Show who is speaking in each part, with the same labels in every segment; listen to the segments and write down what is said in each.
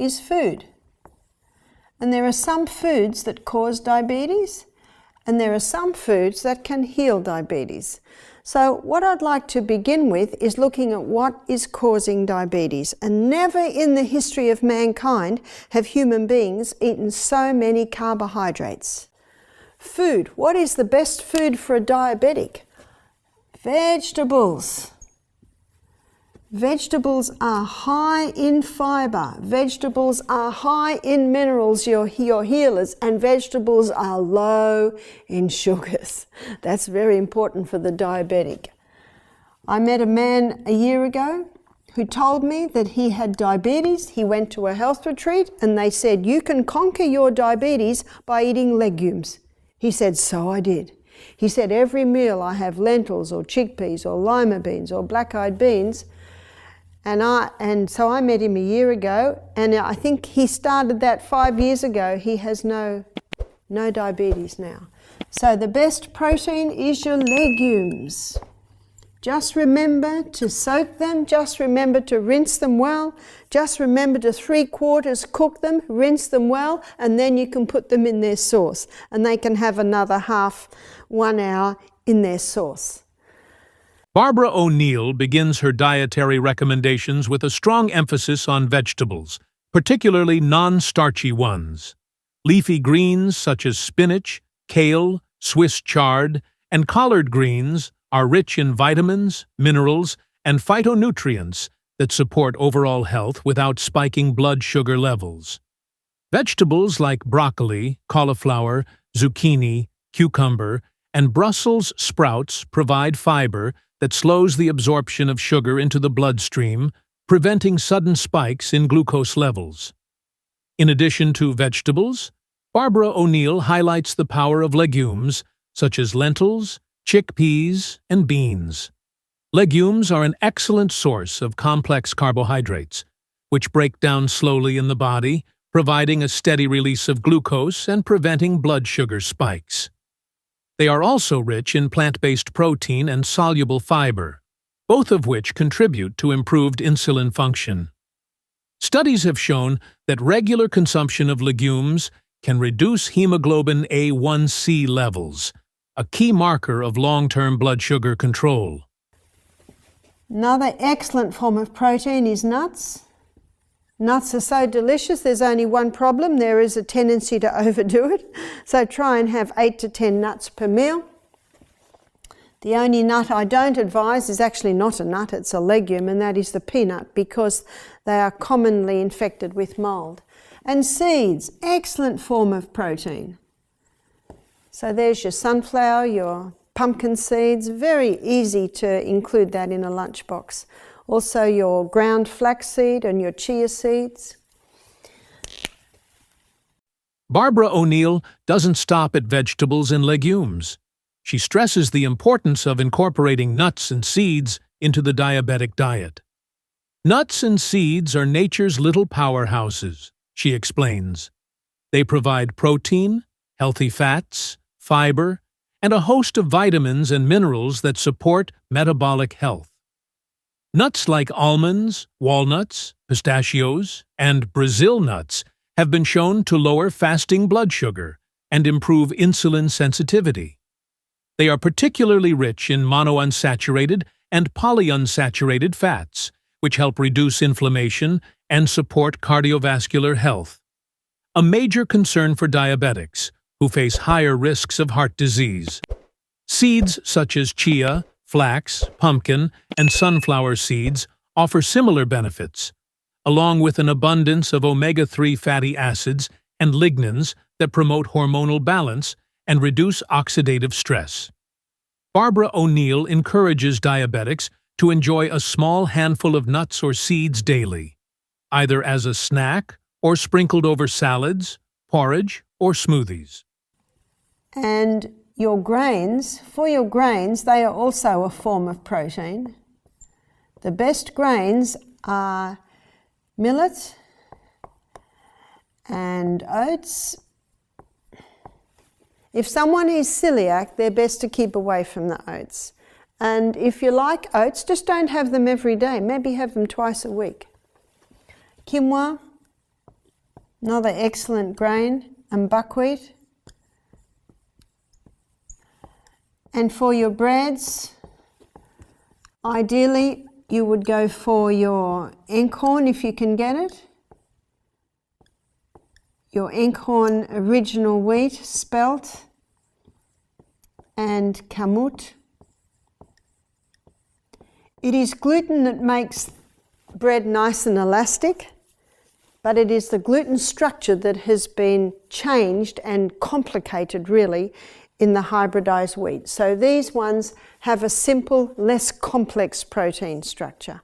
Speaker 1: is food. And there are some foods that cause diabetes, and there are some foods that can heal diabetes. So what I'd like to begin with is looking at what is causing diabetes. And never in the history of mankind have human beings eaten so many carbohydrates. Food. What is the best food for a diabetic? Vegetables. Vegetables are high in fiber. Vegetables are high in minerals, your healers, and vegetables are low in sugars. That's very important for the diabetic. I met a man a year ago who told me that he had diabetes. He went to a health retreat and they said, you can conquer your diabetes by eating legumes. He said, so I did. He said, every meal I have lentils or chickpeas or lima beans or black-eyed beans. And so I met him a year ago, and I think he started that 5 years ago. He has no diabetes now. So the best protein is your legumes. Just remember to soak them, just remember to rinse them well, just remember to 3/4 cook them, rinse them well, and then you can put them in their sauce. And they can have another 1 hour in their sauce.
Speaker 2: Barbara O'Neill begins her dietary recommendations with a strong emphasis on vegetables, particularly non-starchy ones. Leafy greens such as spinach, kale, Swiss chard, and collard greens are rich in vitamins, minerals, and phytonutrients that support overall health without spiking blood sugar levels. Vegetables like broccoli, cauliflower, zucchini, cucumber, and Brussels sprouts provide fiber that slows the absorption of sugar into the bloodstream, preventing sudden spikes in glucose levels. In addition to vegetables, Barbara O'Neill highlights the power of legumes such as lentils, chickpeas, and beans. Legumes are an excellent source of complex carbohydrates, which break down slowly in the body, providing a steady release of glucose and preventing blood sugar spikes. They are also rich in plant-based protein and soluble fiber, both of which contribute to improved insulin function. Studies have shown that regular consumption of legumes can reduce hemoglobin A1C levels, a key marker of long-term blood sugar control.
Speaker 1: Another excellent form of protein is nuts. Nuts are so delicious, there's only one problem. There is a tendency to overdo it. So try and have 8 to 10 nuts per meal. The only nut I don't advise is actually not a nut, it's a legume, and that is the peanut, because they are commonly infected with mold. And seeds, excellent form of protein. So there's your sunflower, your pumpkin seeds, very easy to include that in a lunchbox. Also your ground flaxseed and your chia seeds.
Speaker 2: Barbara O'Neill doesn't stop at vegetables and legumes. She stresses the importance of incorporating nuts and seeds into the diabetic diet. Nuts and seeds are nature's little powerhouses, she explains. They provide protein, healthy fats, fiber, and a host of vitamins and minerals that support metabolic health. Nuts like almonds, walnuts, pistachios, and Brazil nuts have been shown to lower fasting blood sugar and improve insulin sensitivity. They are particularly rich in monounsaturated and polyunsaturated fats, which help reduce inflammation and support cardiovascular health. A major concern for diabetics, who face higher risks of heart disease. Seeds such as chia, flax, pumpkin, and sunflower seeds offer similar benefits, along with an abundance of omega-3 fatty acids and lignans that promote hormonal balance and reduce oxidative stress. Barbara O'Neill encourages diabetics to enjoy a small handful of nuts or seeds daily, either as a snack or sprinkled over salads, porridge, or smoothies.
Speaker 1: And your grains, for your grains, they are also a form of protein. The best grains are millet and oats. If someone is celiac, they're best to keep away from the oats. And if you like oats, just don't have them every day. Maybe have them twice a week. Quinoa, Another excellent grain, and buckwheat. And for your breads, ideally you would go for your Encorn if you can get it. Your Encorn original wheat, spelt, and kamut. It is gluten that makes bread nice and elastic, but it is the gluten structure that has been changed and complicated really in the hybridized wheat. So these ones have a simple, less complex protein structure.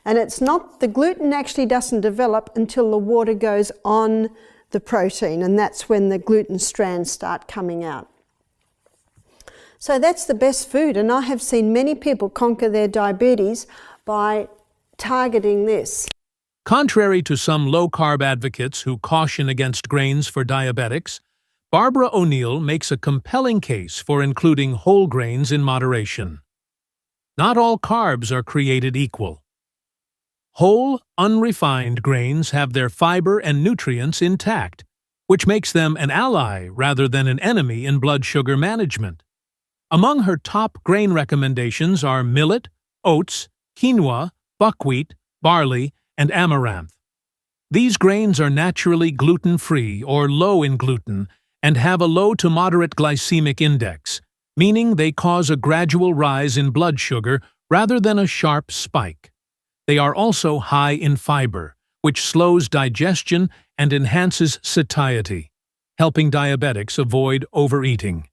Speaker 1: And it's not, the gluten actually doesn't develop until the water goes on the protein, and that's when the gluten strands start coming out. So that's the best food, and I have seen many people conquer their diabetes by targeting this.
Speaker 2: Contrary to some low-carb advocates who caution against grains for diabetics, Barbara O'Neill makes a compelling case for including whole grains in moderation. Not all carbs are created equal. Whole, unrefined grains have their fiber and nutrients intact, which makes them an ally rather than an enemy in blood sugar management. Among her top grain recommendations are millet, oats, quinoa, buckwheat, barley, and amaranth. These grains are naturally gluten-free or low in gluten and have a low to moderate glycemic index, meaning they cause a gradual rise in blood sugar rather than a sharp spike. They are also high in fiber, which slows digestion and enhances satiety, helping diabetics avoid overeating.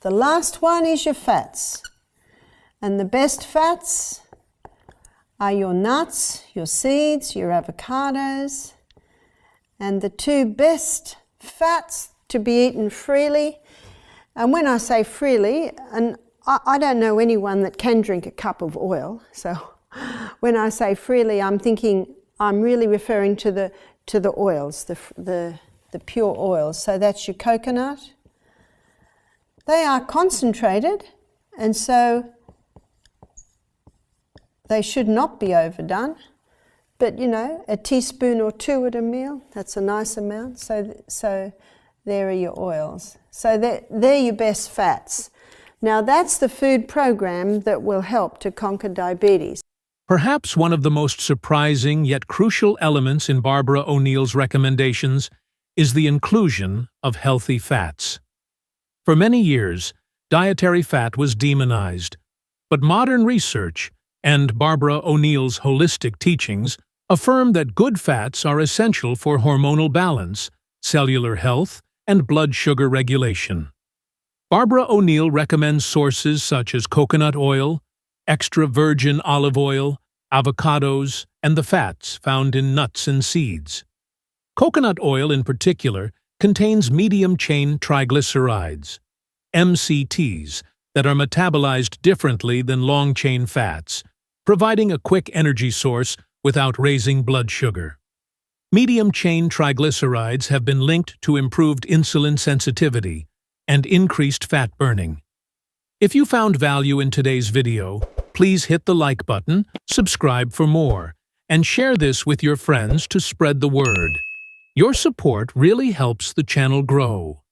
Speaker 1: The last one is your fats. And the best fats are your nuts, your seeds, your avocados. And the two best fats to be eaten freely, and when I say freely, and I don't know anyone that can drink a cup of oil, so when I say freely, I'm really referring to the oils, the pure oils. So that's your coconut. They are concentrated, and so they should not be overdone. But you know, a teaspoon or two at a meal, that's a nice amount. So there are your oils. So they're your best fats. Now that's the food program that will help to conquer diabetes.
Speaker 2: Perhaps one of the most surprising yet crucial elements in Barbara O'Neill's recommendations is the inclusion of healthy fats. For many years, dietary fat was demonized, but modern research and Barbara O'Neill's holistic teachings affirm that good fats are essential for hormonal balance, cellular health, and blood sugar regulation. Barbara O'Neill recommends sources such as coconut oil, extra virgin olive oil, avocados, and the fats found in nuts and seeds. Coconut oil in particular contains medium-chain triglycerides, MCTs, that are metabolized differently than long-chain fats, providing a quick energy source without raising blood sugar. Medium-chain triglycerides have been linked to improved insulin sensitivity and increased fat burning. If you found value in today's video, please hit the like button, subscribe for more, and share this with your friends to spread the word. Your support really helps the channel grow.